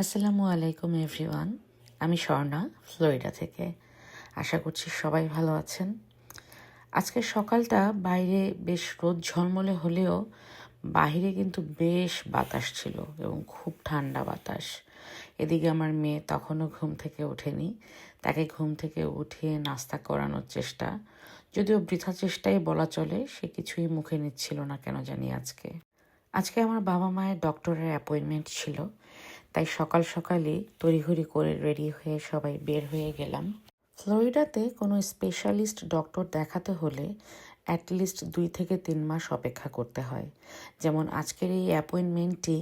আসসালামু আলাইকুম এভরিওয়ান। আমি স্বর্ণা, ফ্লোরিডা থেকে। আশা করছি সবাই ভালো আছেন। আজকের সকালটা বাইরে বেশ রোদ ঝলমলে হলেও বাইরে কিন্তু বেশ বাতাস ছিল এবং খুব ঠান্ডা বাতাস। এদিকে আমার মেয়ে তখনও ঘুম থেকে ওঠেনি। তাকে ঘুম থেকে উঠিয়ে নাস্তা করানোর চেষ্টা, যদিও বৃথা চেষ্টাই বলা চলে, সে কিছুই মুখে নিচ্ছিল না কেন জানি আজকে আমার বাবা মায়ের ডক্টরের অ্যাপয়েন্টমেন্ট ছিল, তাই সকাল সকালই তড়িঘড়ি করে রেডি হয়ে সবাই বের হয়ে গেলাম। ফ্লোরিডাতে কোনো স্পেশালিস্ট ডক্টর দেখাতে হলে অ্যাটলিস্ট 2 থেকে 3 মাস অপেক্ষা করতে হয়। যেমন আজকের এই অ্যাপয়েন্টমেন্টটি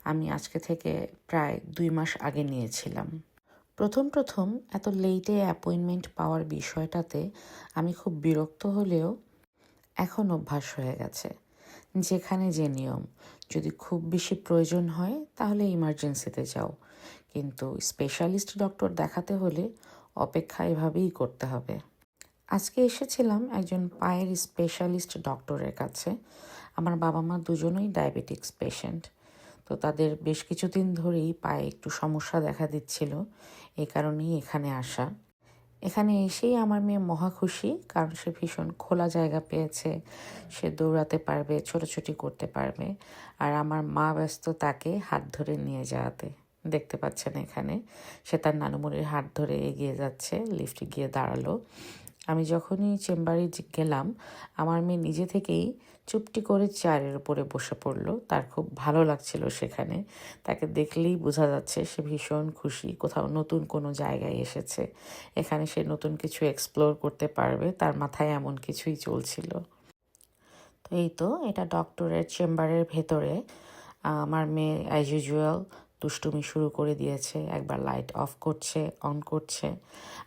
আমি আজকে থেকে প্রায় 2 মাস আগে নিয়েছিলাম। প্রথম প্রথম এত লেটে অ্যাপয়েন্টমেন্ট পাওয়ার বিষয়টাতে আমি খুব বিরক্ত হলেও এখন অভ্যাস হয়ে গেছে। যেখানে যে নিয়ম, যদি খুব বেশি প্রয়োজন হয় তাহলে ইমার্জেন্সিতে যাও, কিন্তু স্পেশালিস্ট ডক্টর দেখাতে হলে অপেক্ষা এভাবেই করতে হবে। আজকে এসেছিলাম একজন পায়ের স্পেশালিস্ট ডক্টরের কাছে। আমার বাবা মা দুজনেই ডায়াবেটিক্স পেশেন্ট, তো তাদের বেশ কিছুদিন ধরেই পায়ে একটু সমস্যা দেখা দিচ্ছিল, এই কারণেই এখানে আসা। এখানে এসেই আমার মেয়ে মহা খুশি, কারণ সে ভীষণ খোলা জায়গা পেয়েছে, সে দৌড়াতে পারবে, ছোটাছুটি করতে পারবে। আর আমার মা ব্যস্ত তাকে হাত ধরে নিয়ে যাওয়াতে। দেখতে পাচ্ছেন এখানে সে তার নানুমণির হাত ধরে এগিয়ে যাচ্ছে, লিফটে গিয়ে দাঁড়ালো। আমি যখনই চেম্বারে গেলাম, আমার মেয়ে নিজে থেকেই চুপটি করে চেয়ারের উপরে বসে পড়লো। তার খুব ভালো লাগছিল সেখানে। তাকে দেখলেই বোঝা যাচ্ছে সে ভীষণ খুশি, কোথাও নতুন কোনো জায়গায় এসেছে, এখানে সে নতুন কিছু এক্সপ্লোর করতে পারবে, তার মাথায় এমন কিছুই চলছিল। তো এই তো এটা ডক্টরের চেম্বারের ভেতরে। আমার মেয়ে অ্যাজ ইউজুয়াল দুষ্টুমি শুরু করে দিয়েছে, একবার লাইট অফ করছে, অন করছে।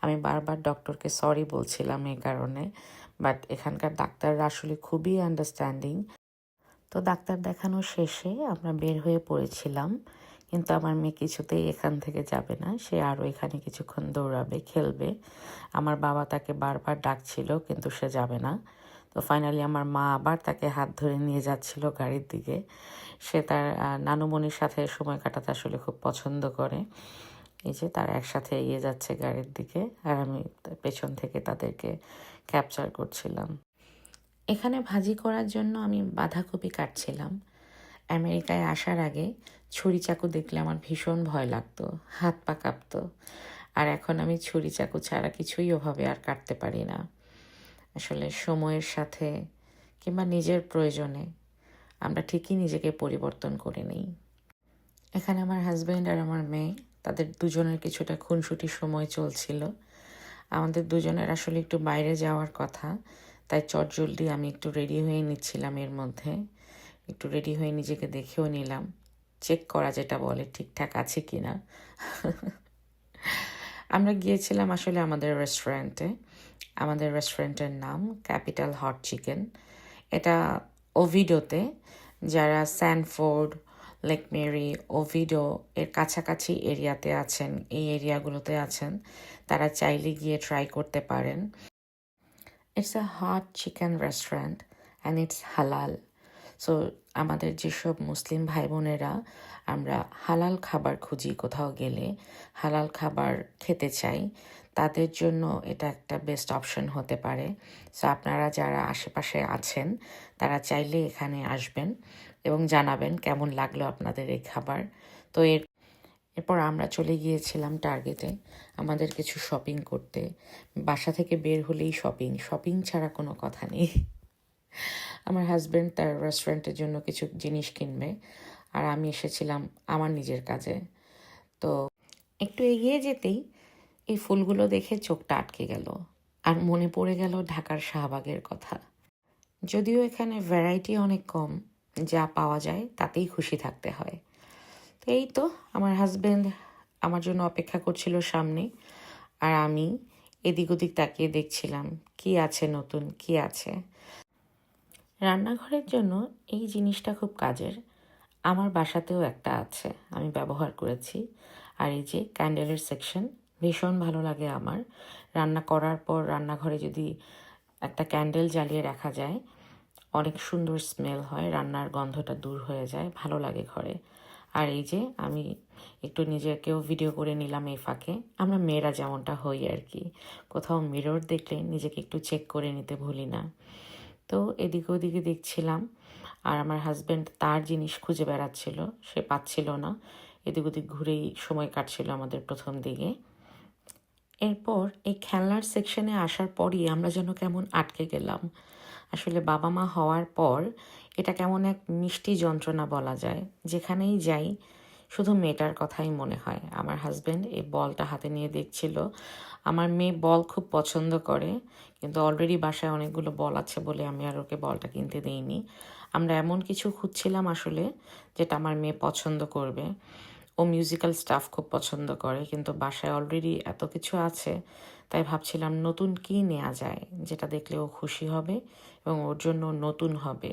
আমি বারবার ডক্টরকে সরি বলছিলাম এই কারণে, বাট এখানকার ডাক্তাররা আসলে খুবই আন্ডারস্ট্যান্ডিং। তো ডাক্তার দেখানো শেষে আমরা বের হয়ে পড়েছিলাম, কিন্তু আমার মেয়ে কিছুতেই এখান থেকে যাবে না, সে আরও এখানে কিছুক্ষণ দৌড়াবে, খেলবে। আমার বাবা তাকে বারবার ডাকছিল, কিন্তু সে যাবে না। তো ফাইনালি আমার মা আবার তাকে হাত ধরে নিয়ে যাচ্ছিল গাড়ির দিকে। সে তার নানুমণির সাথে সময় কাটাতে আসলে খুব পছন্দ করে। এই যে তারা একসাথে এগিয়ে যাচ্ছে গাড়ির দিকে, আর আমি পেছন থেকে তাদেরকে ক্যাপচার করছিলাম। এখানে ভাজি করার জন্য আমি বাঁধাকপি কাটছিলাম। আমেরিকায় আসার আগে ছুরি চাকু দেখলে আমার ভীষণ ভয় লাগতো, হাত পা কাঁপতো। আর এখন আমি ছুরি চাকু ছাড়া কিছুই ওভাবে আর কাটতে পারি না। আসলে সময়ের সাথে কিংবা নিজের প্রয়োজনে আমরা ঠিকই নিজেকে পরিবর্তন করে নিই। এখানে আমার হাজব্যান্ড আর আমার মেয়ে, তাদের দুজনের কিছুটা খুনসুটি সময় চলছিল। আমাদের দুজনের আসলে একটু বাইরে যাওয়ার কথা, তাই চটজলদি আমি একটু রেডি হয়ে নিচ্ছিলাম। এর মধ্যে একটু রেডি হয়ে নিজেকে দেখেও নিলাম, চেক করা যেটা বলে ঠিকঠাক আছে কি না। আমরা গিয়েছিলাম আসলে আমাদের রেস্টুরেন্টে। আমাদের রেস্টুরেন্টের নাম ক্যাপিটাল হট চিকেন। এটা ওভিডোতে, যারা স্যানফোর্ড, লেক মেরি, ওভিডো এর কাছাকাছি এরিয়াতে আছেন, এই এরিয়াগুলোতে আছেন, তারা চাইলে গিয়ে ট্রাই করতে পারেন। It's a hot chicken restaurant and it's হালাল। সো আমাদের যেসব মুসলিম ভাই বোনেরা আমরা হালাল খাবার খুঁজি, কোথাও গেলে হালাল খাবার খেতে চাই, তাদের জন্য এটা একটা বেস্ট অপশন হতে পারে। সো আপনারা যারা আশেপাশে আছেন তারা চাইলে এখানে আসবেন এবং জানাবেন কেমন লাগলো আপনাদের এই খাবার। তো এরপর আমরা চলে গিয়েছিলাম টার্গেটে আমাদের কিছু শপিং করতে। বাসা থেকে বের হলেই শপিং, শপিং ছাড়া কোনো কথা নেই। আমার হাজব্যান্ড তার রেস্টুরেন্টের জন্য কিছু জিনিস কিনবে, আর আমি এসেছিলাম আমার নিজের কাজে। তো একটু এগিয়ে যেতেই এই ফুলগুলো দেখে চোখটা আটকে গেল, আর মনে পড়ে গেল ঢাকার শাহবাগের কথা। যদিও এখানে ভ্যারাইটি অনেক কম, যা পাওয়া যায় তাতেই খুশি থাকতে হয়। তো এই তো আমার হাজব্যান্ড আমার জন্য অপেক্ষা করছিল সামনে, আর আমি এদিক ওদিক তাকিয়ে দেখছিলাম কি আছে নতুন, কি আছে। রান্নাঘরের জন্য এই জিনিসটা খুব কাজের। আমার বাসাতেও একটা আছে, আমি ব্যবহার করেছি। আর এই যে ক্যান্ডেলের সেকশন, ভীষণ ভালো লাগে আমার। রান্না করার পর রান্নাঘরে যদি একটা ক্যান্ডেল জ্বালিয়ে রাখা যায়, অনেক সুন্দর স্মেল হয়, রান্নার গন্ধটা দূর হয়ে যায়, ভালো লাগে ঘরে। আর এই যে আমি একটু নিজেকেও ভিডিও করে নিলাম এই ফাঁকে। আমরা মেয়েরা যেমনটা হই আর কি, কোথাও মিরর দেখলে নিজেকে একটু চেক করে নিতে ভুলি না। তো এদিকে ওদিকে দেখছিলাম, আর আমার হাজব্যান্ড তার জিনিস খুঁজে বেড়াচ্ছিল, সে পাচ্ছিল না। এদিক ওদিক ঘুরেই সময় কাটছিল আমাদের প্রথম দিকে। এরপর এই খেলনার সেকশনে আসার পরই আমরা যেন কেমন আটকে গেলাম। আসলে বাবা মা হওয়ার পর এটা কেমন এক মিষ্টি যন্ত্রণা বলা যায়। যেখানেই যাই শুধু মেয়েটার কথাই মনে হয়। আমার হাজব্যান্ড এই বলটা হাতে নিয়ে দেখছিল। আমার মেয়ে বল খুব পছন্দ করে, কিন্তু অলরেডি বাসায় অনেকগুলো বল আছে বলে আমি আর ওকে বলটা কিনতে দিইনি। আমরা এমন কিছু খুঁজছিলাম আসলে যেটা আমার মেয়ে পছন্দ করবে। ও মিউজিক্যাল স্টাফ খুব পছন্দ করে, কিন্তু বাসায় অলরেডি এত কিছু আছে, তাই ভাবছিলাম নতুন কী নেওয়া যায় যেটা দেখলে ও খুশি হবে এবং ওর জন্য নতুন হবে।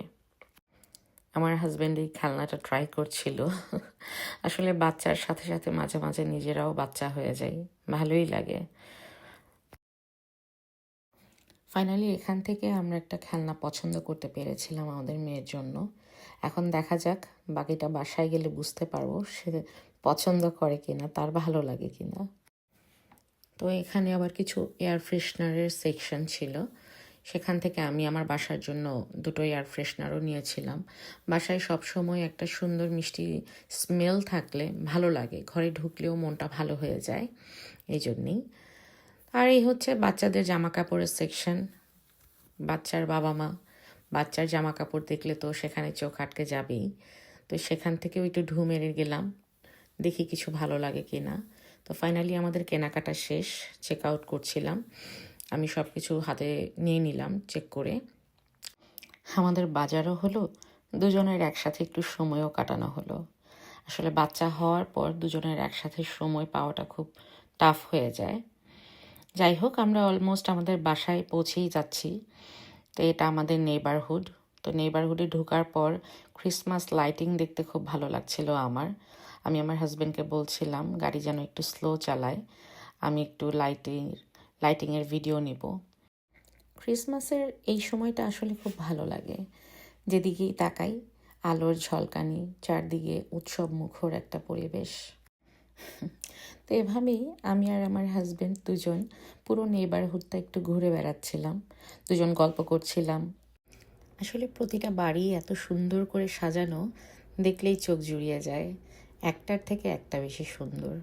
আমার হাজব্যান্ড এই খেলনাটা ট্রাই করছিল। আসলে বাচ্চার সাথে সাথে মাঝে মাঝে নিজেরাও বাচ্চা হয়ে যায়, ভালোই লাগে। ফাইনালি এখান থেকে আমরা একটা খেলনা পছন্দ করতে পেরেছিলাম আমাদের মেয়ের জন্য। এখন দেখা যাক, বাকিটা বাসায় গেলে বুঝতে পারবো সে পছন্দ করে কিনা, তার ভালো লাগে কিনা। তো এখানে আবার কিছু এয়ার ফ্রেশনারের সেকশন ছিল, সেখান থেকে আমি আমার বাসার জন্য দুটো এয়ার ফ্রেশনারও নিয়েছিলাম। বাসায় সবসময় একটা সুন্দর মিষ্টি স্মেল থাকলে ভালো লাগে, ঘরে ঢুকলেও মনটা ভালো হয়ে যায়, এই জন্যেই। আর এই হচ্ছে বাচ্চাদের জামা কাপড়ের সেকশন। বাচ্চার বাবা মা বাচ্চার জামা কাপড় দেখলে তো সেখানে চোখ আটকে যাবেই। তো সেখান থেকেও একটু ঢু মেরে গেলাম, দেখি কিছু ভালো লাগে কি না। তো ফাইনালি আমাদের কেনাকাটা শেষ, চেক আউট করছিলাম। আমি সব কিছু হাতে নিয়ে নিলাম চেক করে। আমাদের বাজারও হলো, দুজনের একসাথে একটু সময়ও কাটানো হলো। আসলে বাচ্চা হওয়ার পর দুজনের একসাথে সময় পাওয়াটা খুব টাফ হয়ে যায়। যাই হোক, আমরা অলমোস্ট আমাদের বাসায় পৌঁছেই যাচ্ছি। তো এটা আমাদের নেইবারহুড। তো নেইবারহুডে ঢোকার পর ক্রিসমাস লাইটিং দেখতে খুব ভালো লাগছিল আমার। আমি আমার হাজব্যান্ডকে বলছিলাম গাড়ি যেন একটু স্লো চালায়, আমি একটু লাইটিংয়ের ভিডিও নিব। ক্রিসমাসের এই সময়টা আসলে খুব ভালো লাগে, যেদিকেই তাকাই আলোর ঝলকানি, চারদিকে উৎসব মুখর একটা পরিবেশ। তো এভাবেই আমি আর আমার হাজব্যান্ড দুজন পুরো নেইবারহুডটা একটু ঘুরে বেড়াচ্ছিলাম, দুজন গল্প করছিলাম। আসলে প্রতিটা বাড়ি এত সুন্দর করে সাজানো, দেখলেই চোখ জুড়িয়ে যায়। একটার থেকে একটা বেশি সুন্দর।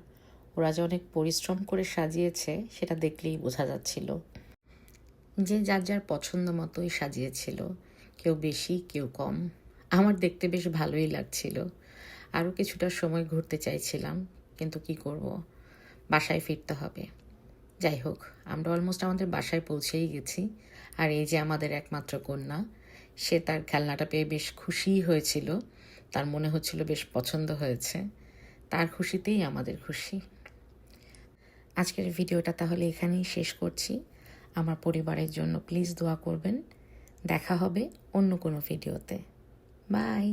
ওরা যে অনেক পরিশ্রম করে সাজিয়েছে সেটা দেখলেই বোঝা যাচ্ছিল। যে যার যার পছন্দ মতোই সাজিয়েছিল, কেউ বেশি কেউ কম। আমার দেখতে বেশ ভালোই লাগছিল। আরও কিছুটা সময় ঘুরতে চাইছিলাম, কিন্তু কি করব, বাসায় ফিরতে হবে। যাই হোক, আমরা অলমোস্ট আমাদের বাসায় পৌঁছেই গেছি। আর এই যে আমাদের একমাত্র কন্যা, সে তার খেলনাটা পেয়ে বেশ খুশিই হয়েছিল, তার মনে হচ্ছিল বেশ পছন্দ হয়েছে। তার খুশিতেই আমাদের খুশি। আজকের ভিডিওটা তাহলে এখানেই শেষ করছি। আমার পরিবারের জন্য প্লিজ দোয়া করবেন। দেখা হবে অন্য কোনো ভিডিওতে। বাই।